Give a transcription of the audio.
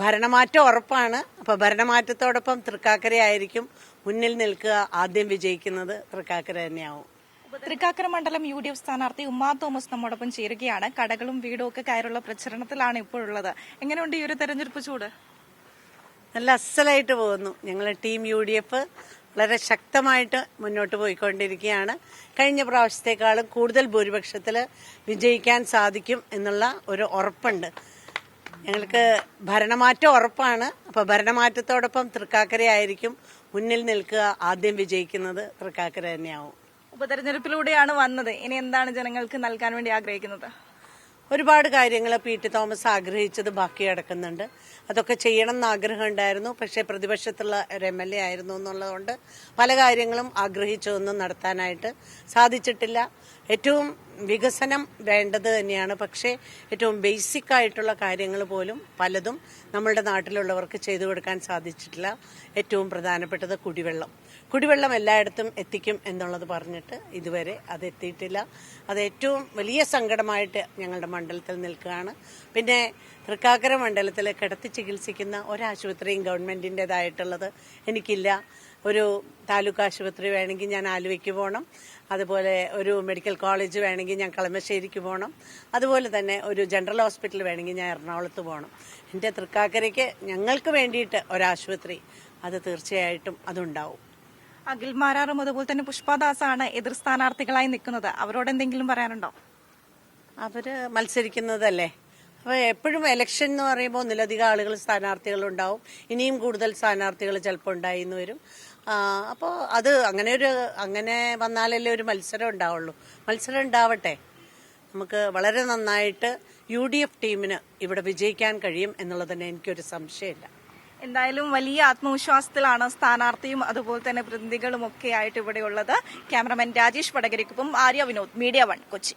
ഭരണമാറ്റം ഉറപ്പാണ്. അപ്പോൾ ഭരണമാറ്റത്തോടൊപ്പം തൃക്കാക്കരയായിരിക്കും മുന്നിൽ നിൽക്കുക. ആദ്യം വിജയിക്കുന്നത് തൃക്കാക്കര തന്നെയാവും. തൃക്കാക്കര മണ്ഡലം UDF സ്ഥാനാർത്ഥി ഉമ്മാ തോമസ് നമ്മോടൊപ്പം ചേരുകയാണ്. കടകളും വീടും ഒക്കെ കയറുള്ള പ്രചരണത്തിലാണ് ഇപ്പോഴുള്ളത്. എങ്ങനെയുണ്ട് ഈ ഒരു തെരഞ്ഞെടുപ്പ് ചൂട്? നല്ല അസലായിട്ട് പോകുന്നു. ഞങ്ങൾ ടീം UDF വളരെ ശക്തമായിട്ട് മുന്നോട്ട് പോയിക്കൊണ്ടിരിക്കുകയാണ്. കഴിഞ്ഞ പ്രാവശ്യത്തെക്കാളും കൂടുതൽ ഭൂരിപക്ഷത്തിൽ വിജയിക്കാൻ സാധിക്കും എന്നുള്ള ഒരു ഉറപ്പുണ്ട്. ഞങ്ങൾക്ക് ഭരണമാറ്റം ഉറപ്പാണ്. അപ്പോൾ ഭരണമാറ്റത്തോടൊപ്പം തൃക്കാക്കരയായിരിക്കും മുന്നിൽ നിൽക്കുക. ആദ്യം വിജയിക്കുന്നത് തൃക്കാക്കര തന്നെയാവും. ഉപതെരഞ്ഞെടുപ്പിലൂടെയാണ് വന്നത്. ഇനി എന്താണ് ജനങ്ങൾക്ക് നൽകാൻ വേണ്ടി ആഗ്രഹിക്കുന്നത്? ഒരുപാട് കാര്യങ്ങൾ PT തോമസ് ആഗ്രഹിച്ചത് ബാക്കി കിടക്കുന്നുണ്ട്. അതൊക്കെ ചെയ്യണം എന്ന് ആഗ്രഹം ഉണ്ടായിരുന്നു. പക്ഷേ പ്രതിപക്ഷത്തുള്ള ഒരു MLA ആയിരുന്നു എന്നുള്ളതുകൊണ്ട് പല കാര്യങ്ങളും ആഗ്രഹിച്ചതൊന്നും നടത്താനായിട്ട് സാധിച്ചിട്ടില്ല. ഏറ്റവും വികസനം വേണ്ടത് തന്നെയാണ്. പക്ഷേ ഏറ്റവും ബേസിക് ആയിട്ടുള്ള കാര്യങ്ങൾ പോലും പലതും നമ്മളുടെ നാട്ടിലുള്ളവർക്ക് ചെയ്തു കൊടുക്കാൻ സാധിച്ചിട്ടില്ല. ഏറ്റവും പ്രധാനപ്പെട്ടത് കുടിവെള്ളം എല്ലായിടത്തും എത്തിക്കും എന്നുള്ളത് പറഞ്ഞിട്ട് ഇതുവരെ അത് എത്തിയിട്ടില്ല. അത് ഏറ്റവും വലിയ സങ്കടമായിട്ട് ഞങ്ങളുടെ മണ്ഡലത്തിൽ നിൽക്കുകയാണ്. പിന്നെ തൃക്കാക്കര മണ്ഡലത്തിൽ കിടത്തി ചികിത്സിക്കുന്ന ഒരാശുപത്രിയും ഗവൺമെന്റിൻ്റെതായിട്ടുള്ളത് എനിക്കില്ല. ഒരു താലൂക്ക് ആശുപത്രി വേണമെങ്കിൽ ഞാൻ ആലുവയ്ക്ക് പോകണം. അതുപോലെ ഒരു മെഡിക്കൽ കോളേജ് വേണമെങ്കിൽ ഞാൻ കളമശ്ശേരിക്ക് പോകണം. അതുപോലെ തന്നെ ഒരു ജനറൽ ഹോസ്പിറ്റൽ വേണമെങ്കിൽ ഞാൻ എറണാകുളത്ത് പോകണം. എൻ്റെ തൃക്കാക്കരയ്ക്ക് ഞങ്ങൾക്ക് വേണ്ടിയിട്ട് ഒരാശുപത്രി അത് തീർച്ചയായിട്ടും അതുണ്ടാവും. അഖിൽ മാരാറും അതുപോലെ തന്നെ പുഷ്പദാസാണ് എതിർ സ്ഥാനാർത്ഥികളായി നിൽക്കുന്നത്. അവരോട് എന്തെങ്കിലും പറയാനുണ്ടോ? അവര് മത്സരിക്കുന്നതല്ലേ. അപ്പോൾ എപ്പോഴും ഇലക്ഷൻ എന്ന് പറയുമ്പോൾ ഒന്നിലധികം ആളുകൾ സ്ഥാനാർത്ഥികളുണ്ടാവും. ഇനിയും കൂടുതൽ സ്ഥാനാർത്ഥികൾ ചിലപ്പോൾ ഉണ്ടായിന്ന് വരും. അപ്പോൾ അത് അങ്ങനെ വന്നാലല്ലേ ഒരു മത്സരം ഉണ്ടാവുള്ളൂ. മത്സരം ഉണ്ടാവട്ടെ. നമുക്ക് വളരെ നന്നായിട്ട് UDF ടീമിന് ഇവിടെ വിജയിക്കാൻ കഴിയും എന്നുള്ളതിന് എനിക്കൊരു സംശയമില്ല. എന്തായാലും വലിയ ആത്മവിശ്വാസത്തിലാണ് സ്ഥാനാർത്ഥിയും അതുപോലെ തന്നെ പ്രതിനിധികളും ഒക്കെ ആയിട്ട് ഇവിടെയുള്ളത്. ക്യാമറമാൻ രാജേഷ് വടകരയ്ക്കൊപ്പം ആര്യ വിനോദ്, മീഡിയ 1 കൊച്ചി.